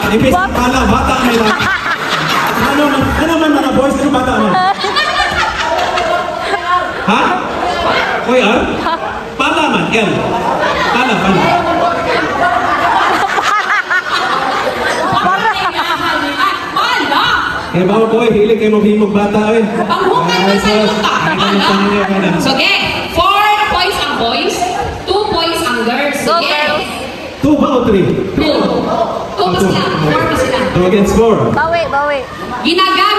Ibig pala, bata may lang. Ano man mga boys, ano bata mo? Ha? Oy, R? Pala man, L. Pala. Eh, mga boy, hilig kayo maghimog bata, eh. Panghukay na sa iyo ka. So, okay. 4 points ang boys, 2 points ang girls. Go, Sige. girls. 2 ba o 3? 2. 2 pa sila. 4 pa sila. 2 against 4. Bawi, bawi. Ginagamit